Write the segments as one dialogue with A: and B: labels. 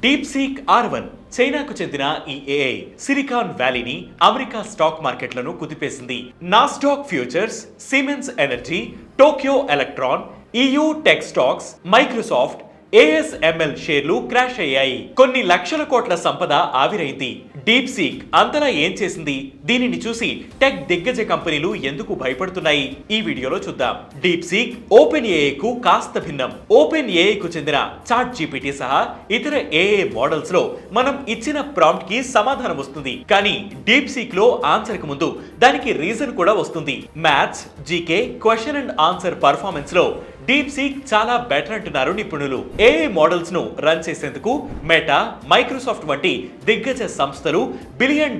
A: DeepSeek R1 చైనాకు చెందిన ఈ ఏఐ సిలికాన్ వ్యాలీని అమెరికా స్టాక్ మార్కెట్లను కుదిపేసింది. Nasdaq futures, Siemens Energy, Tokyo Electron, EU tech stocks, Microsoft, ASML షేర్లు క్రాష్ అయ్యాయి. కొన్ని లక్షల కోట్ల సంపద ఆవిరైంది. డీప్సీక్ అంతలా ఏం చేసింది? దీనిని చూసి టెక్ దిగ్గజ కంపెనీలు ఎందుకు భయపడుతున్నాయి? ఈ వీడియోలో చూద్దాం. డీప్సీక్ ఓపెన్ ఏఐ కు కాస్త భిన్నం. ఓపెన్ ఏఐ కు చెందిన చాట్ జీపీటీ సహా ఇతర ఏఐ మోడల్స్ లో మనం ఇచ్చిన ప్రాంప్ట్ కి సమాధానం వస్తుంది. కానీ డీప్సీక్ లో ఆన్సర్ కు ముందు దానికి రీజన్ కూడా వస్తుంది. Maths, GK, question and answer performance లో డీప్సీక్ చాలా బెటర్ అంటున్నారు నిపుణులు. ఏఐ మోడల్స్ ను రన్ చేసేందుకు మెటా, మైక్రోసాఫ్ట్ వంటి దిగ్గజ సంస్థలు $1 బిలియన్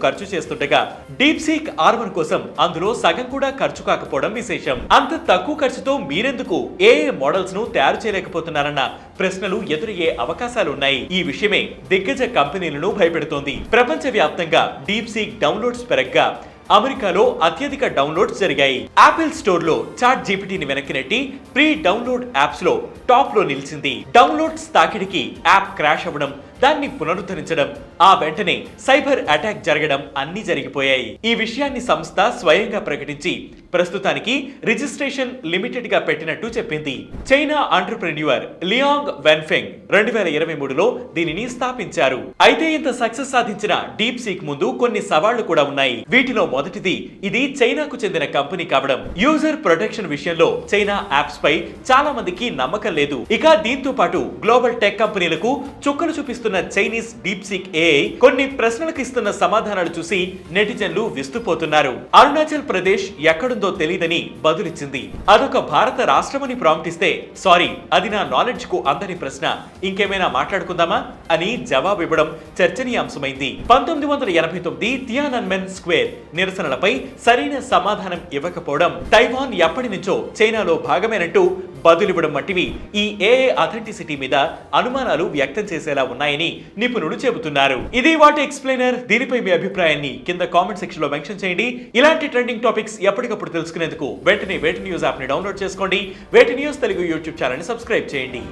A: ఖర్చు చేస్తుండగా డీప్సీక్ R1 కోసం అందులో సగం కూడా ఖర్చు కాకపోవడం విశేషం. అంత తక్కువ ఖర్చుతో మీరెందుకు ఏఐ మోడల్స్ ను తయారు చేయలేకపోతున్నారన్న ప్రశ్నలు ఎదురయ్యే అవకాశాలున్నాయి. ఈ విషయమే దిగ్గజ కంపెనీలను భయపెడుతోంది. ప్రపంచవ్యాప్తంగా డీప్సీక్ డౌన్లోడ్స్ పెరగ్గా అమెరికాలో అత్యధిక డౌన్లోడ్స్ జరిగాయి. యాపిల్ స్టోర్ లో చాట్ జీపీటీని వెనక్కి నెట్టి ప్రీ డౌన్లోడ్ యాప్స్ లో టాప్ లో నిలిచింది. డౌన్లోడ్స్ తాకిడికి యాప్ క్రాష్ అవ్వడం, దాన్ని పునరుద్ధరించడం, ఆ వెంటనే సైబర్ అటాక్ జరగడం అన్ని జరిగిపోయాయి. ఈ విషయాన్ని సంస్థ స్వయంగా ప్రకటించి ప్రస్తుతానికి రిజిస్ట్రేషన్ లిమిటెడ్ గా పెట్టినట్టు చెప్పింది. చైనా ఎంటర్‌ప్రెన్యూర్ లియాంగ్ వెన్ఫెంగ్ 2023లో దీనిని స్థాపించారు. అయితే ఇంత సక్సెస్ సాధించిన డీప్సీక్ ముందు కొన్ని సవాళ్లు కూడా ఉన్నాయి. వీటిలో మొదటిది, ఇది చైనాకు చెందిన కంపెనీ కావడం. యూజర్ ప్రొటెక్షన్ విషయంలో చైనా యాప్స్ పై చాలా మందికి నమ్మకం లేదు. ఇక దీంతో పాటు గ్లోబల్ టెక్ కంపెనీలకు చుక్కలు చూపిస్తున్న చైనీస్ డీప్సీక్ ఏఐ కొన్ని ప్రశ్నలకు ఇస్తున్న సమాధానాలు చూసి నెటిజన్లు విస్తుపోతున్నారు. అరుణాచల్ ప్రదేశ్ ఎక్కడుందో తెలియదని బదులిచ్చింది. అదొక భారత రాష్ట్రమని ప్రాంప్ట్ ఇస్తే, సారీ అది నా నాలెడ్జ్ కు అందని ప్రశ్న, ఇంకేమైనా మాట్లాడుకుందామా అని జవాబు ఇవ్వడం చర్చనీయాంశమైంది. 1989 తియానన్మెన్ స్క్వేర్ నిరసనలపై సరైన సమాధానం ఇవ్వకపోవడం, తైవాన్ ఎప్పటి నుంచో చైనాలో భాగమేనంటూ బదులివ్వడం వంటివి ఈ ఏఐ అథెంటిసిటీ మీద అనుమానాలు వ్యక్తం చేసేలా ఉన్నాయని నిపుణులు చెబుతున్నారు. ఇది వాటి ఎక్స్ప్లెయినర్. దీనిపై మీ అభిప్రాయాన్ని కింద కామెంట్ సెక్షన్ లో మెన్షన్ చేయండి. ఇలాంటి ట్రెండింగ్ టాపిక్స్ ఎప్పటికప్పుడు తెలుసుకునేందుకు వెంటనే వేటి న్యూస్ యాప్ ని డౌన్లోడ్ చేసుకోండి. వేటి న్యూస్ తెలుగు యూట్యూబ్ ఛానల్ ని సబ్స్క్రైబ్ చేయండి.